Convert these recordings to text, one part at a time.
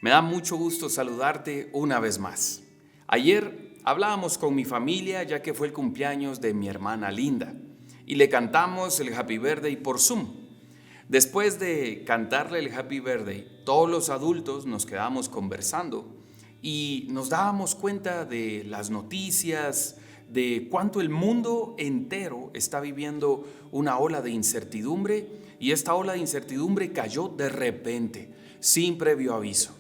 Me da mucho gusto saludarte una vez más. Ayer hablábamos con mi familia ya que fue el cumpleaños de mi hermana Linda y le cantamos el Happy Birthday por Zoom. Después de cantarle el Happy Birthday, todos los adultos nos quedamos conversando y nos dábamos cuenta de las noticias, de cuánto el mundo entero está viviendo una ola de incertidumbre, y esta ola de incertidumbre cayó de repente, sin previo aviso.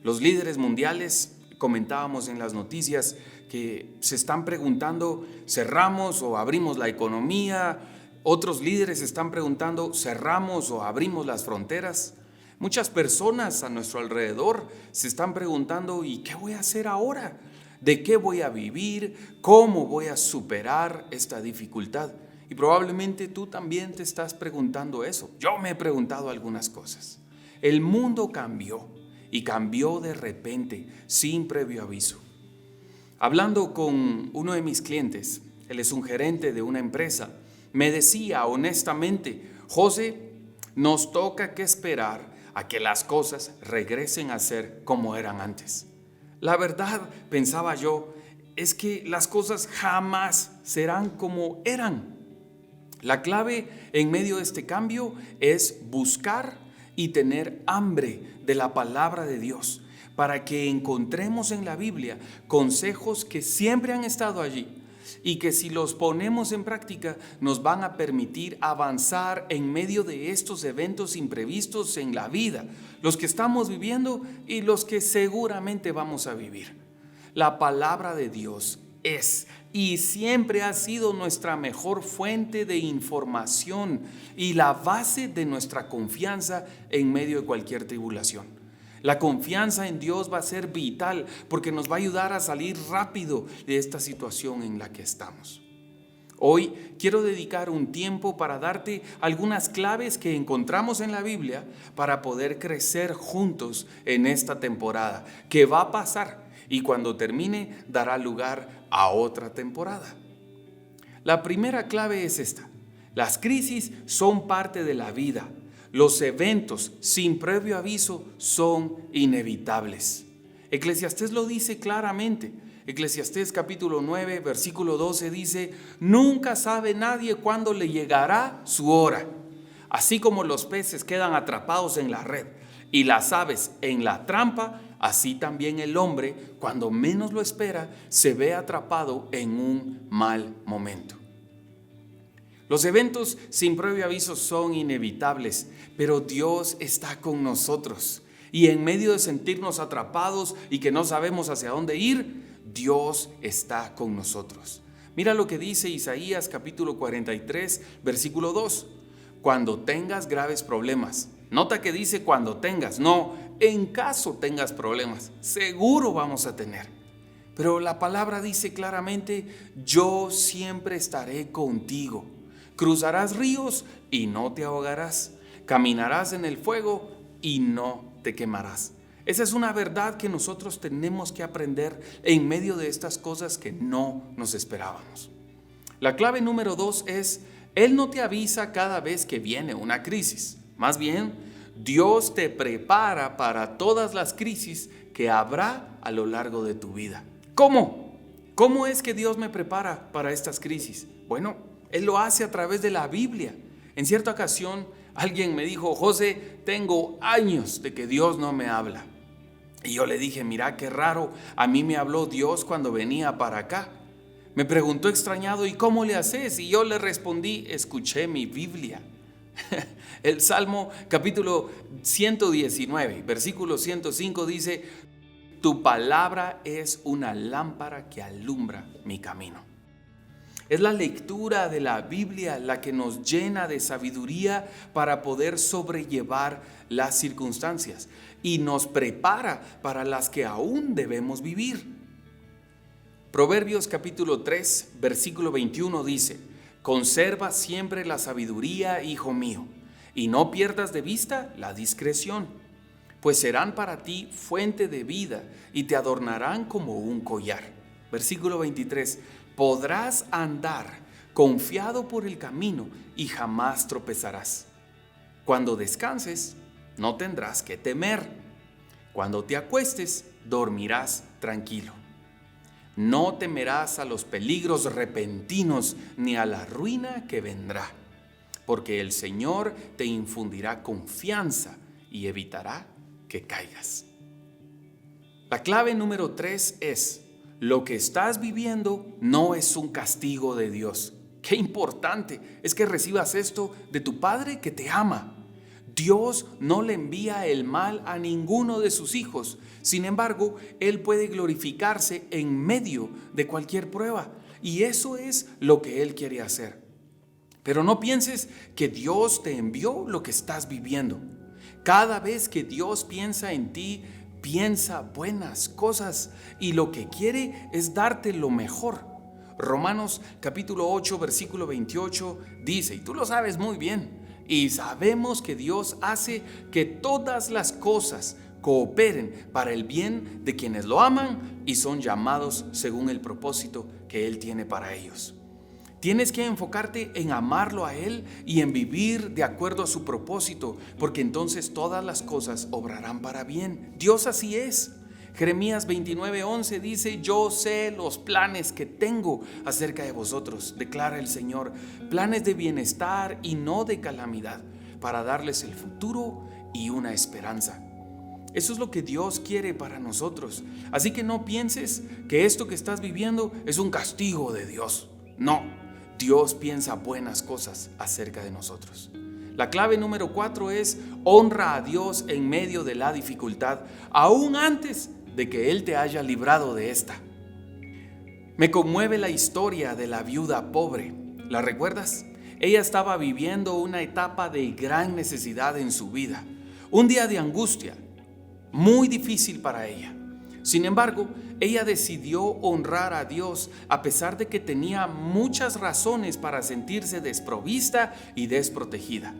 Los líderes mundiales, comentábamos en las noticias, que se están preguntando, ¿cerramos o abrimos la economía? Otros líderes están preguntando, ¿cerramos o abrimos las fronteras? Muchas personas a nuestro alrededor se están preguntando, ¿y qué voy a hacer ahora? ¿De qué voy a vivir? ¿Cómo voy a superar esta dificultad? Y probablemente tú también te estás preguntando eso. Yo me he preguntado algunas cosas. El mundo cambió y cambió de repente, sin previo aviso. Hablando con uno de mis clientes, él es un gerente de una empresa, me decía honestamente, José, nos toca que esperar a que las cosas regresen a ser como eran antes. La verdad, pensaba yo, es que las cosas jamás serán como eran. La clave en medio de este cambio es buscar y tener hambre de la palabra de Dios, para que encontremos en la Biblia consejos que siempre han estado allí y que si los ponemos en práctica nos van a permitir avanzar en medio de estos eventos imprevistos en la vida, los que estamos viviendo y los que seguramente vamos a vivir. La palabra de Dios es y siempre ha sido nuestra mejor fuente de información y la base de nuestra confianza en medio de cualquier tribulación. La confianza en Dios va a ser vital porque nos va a ayudar a salir rápido de esta situación en la que estamos. Hoy quiero dedicar un tiempo para darte algunas claves que encontramos en la Biblia para poder crecer juntos en esta temporada que va a pasar y cuando termine dará lugar a otra temporada. La primera clave es esta: las crisis son parte de la vida. Los eventos sin previo aviso son inevitables. Eclesiastés lo dice claramente. Eclesiastés capítulo 9, versículo 12 dice, nunca sabe nadie cuándo le llegará su hora. Así como los peces quedan atrapados en la red y las aves en la trampa, así también el hombre, cuando menos lo espera, se ve atrapado en un mal momento. Los eventos sin previo aviso son inevitables, pero Dios está con nosotros. Y en medio de sentirnos atrapados y que no sabemos hacia dónde ir, Dios está con nosotros. Mira lo que dice Isaías capítulo 43, versículo 2. Cuando tengas graves problemas. Nota que dice cuando tengas, no, en caso tengas problemas. Seguro vamos a tener. Pero la palabra dice claramente, yo siempre estaré contigo. Cruzarás ríos y no te ahogarás. Caminarás en el fuego y no te quemarás. Esa es una verdad que nosotros tenemos que aprender en medio de estas cosas que no nos esperábamos. La clave número 2 es, Él no te avisa cada vez que viene una crisis. Más bien, Dios te prepara para todas las crisis que habrá a lo largo de tu vida. ¿Cómo? ¿Cómo es que Dios me prepara para estas crisis? Bueno, Él lo hace a través de la Biblia. En cierta ocasión, alguien me dijo, José, tengo años de que Dios no me habla. Y yo le dije, mira qué raro, a mí me habló Dios cuando venía para acá. Me preguntó extrañado, ¿y cómo le haces? Y yo le respondí, escuché mi Biblia. El Salmo capítulo 119, versículo 105 dice, tu palabra es una lámpara que alumbra mi camino. Es la lectura de la Biblia la que nos llena de sabiduría para poder sobrellevar las circunstancias y nos prepara para las que aún debemos vivir. Proverbios capítulo 3, versículo 21 dice, conserva siempre la sabiduría, hijo mío, y no pierdas de vista la discreción, pues serán para ti fuente de vida y te adornarán como un collar. Versículo 23, podrás andar confiado por el camino y jamás tropezarás. Cuando descanses, no tendrás que temer. Cuando te acuestes, dormirás tranquilo. No temerás a los peligros repentinos ni a la ruina que vendrá, porque el Señor te infundirá confianza y evitará que caigas. La clave número 3 es: lo que estás viviendo no es un castigo de Dios. Qué importante es que recibas esto de tu Padre que te ama. Dios no le envía el mal a ninguno de sus hijos. Sin embargo, Él puede glorificarse en medio de cualquier prueba. Y eso es lo que Él quiere hacer. Pero no pienses que Dios te envió lo que estás viviendo. Cada vez que Dios piensa en ti, piensa buenas cosas y lo que quiere es darte lo mejor. Romanos capítulo 8, versículo 28 dice, y tú lo sabes muy bien, y sabemos que Dios hace que todas las cosas cooperen para el bien de quienes lo aman y son llamados según el propósito que Él tiene para ellos. Tienes que enfocarte en amarlo a Él y en vivir de acuerdo a su propósito, porque entonces todas las cosas obrarán para bien. Dios así es. Jeremías 29:11 dice, yo sé los planes que tengo acerca de vosotros, declara el Señor, planes de bienestar y no de calamidad, para darles el futuro y una esperanza. Eso es lo que Dios quiere para nosotros. Así que no pienses que esto que estás viviendo es un castigo de Dios. No, Dios piensa buenas cosas acerca de nosotros. La clave número 4 es: honra a Dios en medio de la dificultad, aún antes de que Él te haya librado de esta. Me conmueve la historia de la viuda pobre. ¿La recuerdas? Ella estaba viviendo una etapa de gran necesidad en su vida, un día de angustia muy difícil para ella. Sin embargo, ella decidió honrar a Dios a pesar de que tenía muchas razones para sentirse desprovista y desprotegida.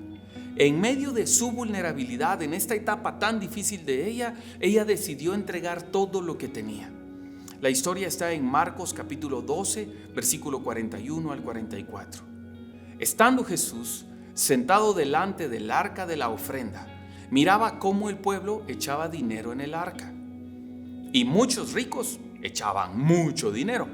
En medio de su vulnerabilidad, en esta etapa tan difícil de ella decidió entregar todo lo que tenía. La historia está en Marcos capítulo 12, versículo 41 al 44. Estando Jesús sentado delante del arca de la ofrenda, miraba cómo el pueblo echaba dinero en el arca. Y muchos ricos echaban mucho dinero.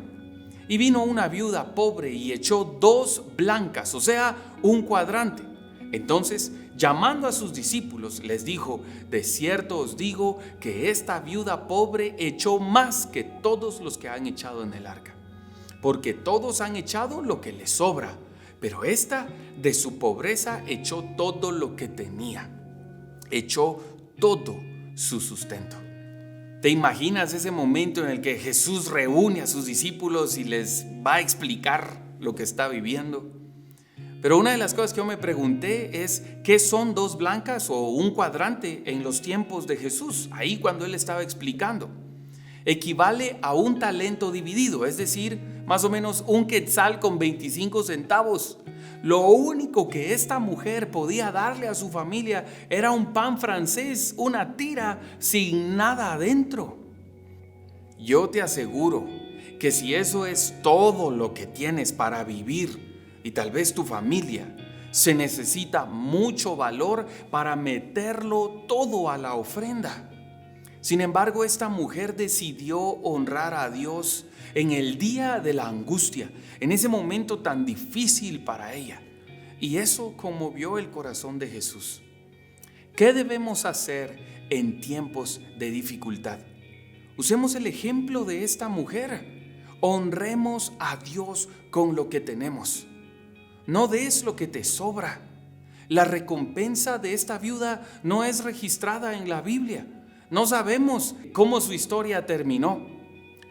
Y vino una viuda pobre y echó 2 blancas, o sea, un cuadrante. Entonces, llamando a sus discípulos, les dijo, de cierto os digo que esta viuda pobre echó más que todos los que han echado en el arca. Porque todos han echado lo que les sobra, pero esta de su pobreza echó todo lo que tenía. Echó todo su sustento. ¿Te imaginas ese momento en el que Jesús reúne a sus discípulos y les va a explicar lo que está viviendo? Pero una de las cosas que yo me pregunté es, ¿qué son 2 blancas o un cuadrante en los tiempos de Jesús? Ahí cuando Él estaba explicando. Equivale a un talento dividido, es decir, más o menos un quetzal con 25 centavos. Lo único que esta mujer podía darle a su familia era un pan francés, una tira sin nada adentro. Yo te aseguro que si eso es todo lo que tienes para vivir, y tal vez tu familia, se necesita mucho valor para meterlo todo a la ofrenda. Sin embargo, esta mujer decidió honrar a Dios en el día de la angustia, en ese momento tan difícil para ella. Y eso conmovió el corazón de Jesús. ¿Qué debemos hacer en tiempos de dificultad? Usemos el ejemplo de esta mujer. Honremos a Dios con lo que tenemos. No des lo que te sobra. La recompensa de esta viuda no es registrada en la Biblia. No sabemos cómo su historia terminó,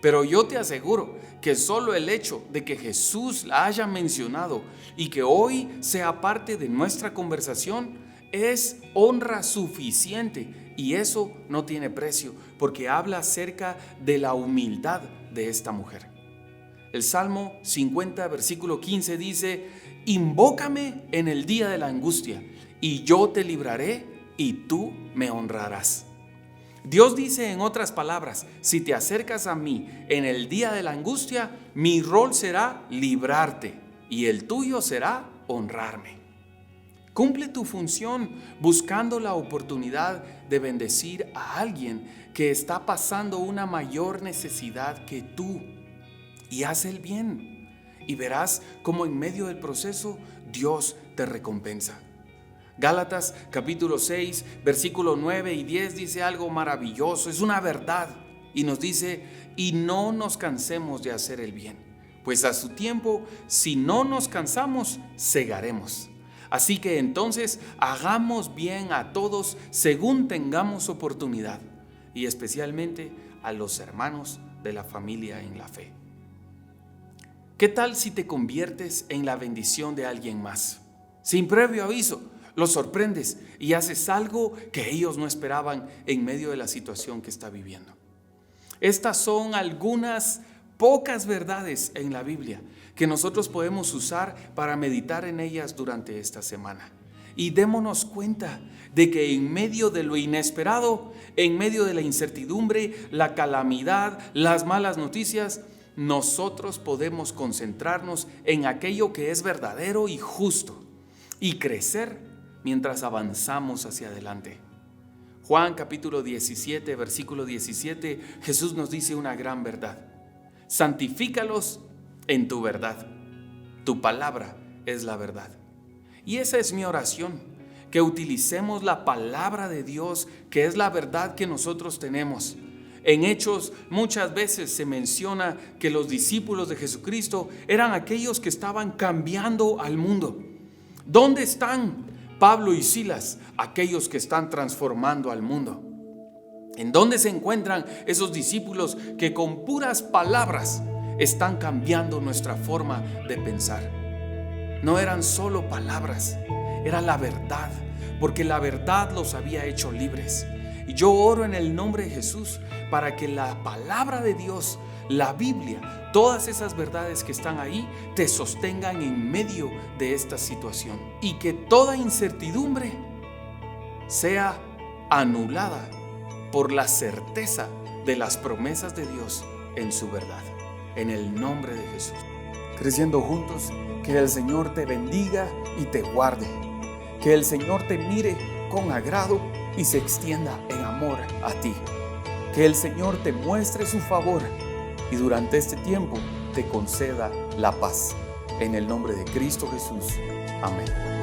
pero yo te aseguro que solo el hecho de que Jesús la haya mencionado y que hoy sea parte de nuestra conversación es honra suficiente, y eso no tiene precio porque habla acerca de la humildad de esta mujer. El Salmo 50, versículo 15 dice: invócame en el día de la angustia, y yo te libraré, y tú me honrarás. Dios dice en otras palabras: si te acercas a mí en el día de la angustia, mi rol será librarte, y el tuyo será honrarme. Cumple tu función buscando la oportunidad de bendecir a alguien que está pasando una mayor necesidad que tú. Y haz el bien. Y verás cómo en medio del proceso Dios te recompensa. Gálatas capítulo 6, versículo 9 y 10 dice algo maravilloso, es una verdad. Y nos dice, y no nos cansemos de hacer el bien, pues a su tiempo, si no nos cansamos, segaremos. Así que entonces hagamos bien a todos según tengamos oportunidad, y especialmente a los hermanos de la familia en la fe. ¿Qué tal si te conviertes en la bendición de alguien más? Sin previo aviso, los sorprendes y haces algo que ellos no esperaban en medio de la situación que está viviendo. Estas son algunas pocas verdades en la Biblia que nosotros podemos usar para meditar en ellas durante esta semana. Y démonos cuenta de que en medio de lo inesperado, en medio de la incertidumbre, la calamidad, las malas noticias, nosotros podemos concentrarnos en aquello que es verdadero y justo y crecer mientras avanzamos hacia adelante. Juan capítulo 17, versículo 17, Jesús nos dice una gran verdad. Santifícalos en tu verdad. Tu palabra es la verdad. Y esa es mi oración, que utilicemos la palabra de Dios, que es la verdad que nosotros tenemos. En Hechos muchas veces se menciona que los discípulos de Jesucristo eran aquellos que estaban cambiando al mundo. ¿Dónde están Pablo y Silas? Aquellos que están transformando al mundo. ¿En dónde se encuentran esos discípulos que con puras palabras están cambiando nuestra forma de pensar? No eran solo palabras, era la verdad, porque la verdad los había hecho libres. Y yo oro en el nombre de Jesús para que la palabra de Dios, la Biblia, todas esas verdades que están ahí, te sostengan en medio de esta situación. Y que toda incertidumbre sea anulada por la certeza de las promesas de Dios en su verdad. En el nombre de Jesús. Creciendo juntos, que el Señor te bendiga y te guarde. Que el Señor te mire con agrado y se extienda en amor a ti. Que el Señor te muestre su favor y durante este tiempo te conceda la paz. En el nombre de Cristo Jesús. Amén.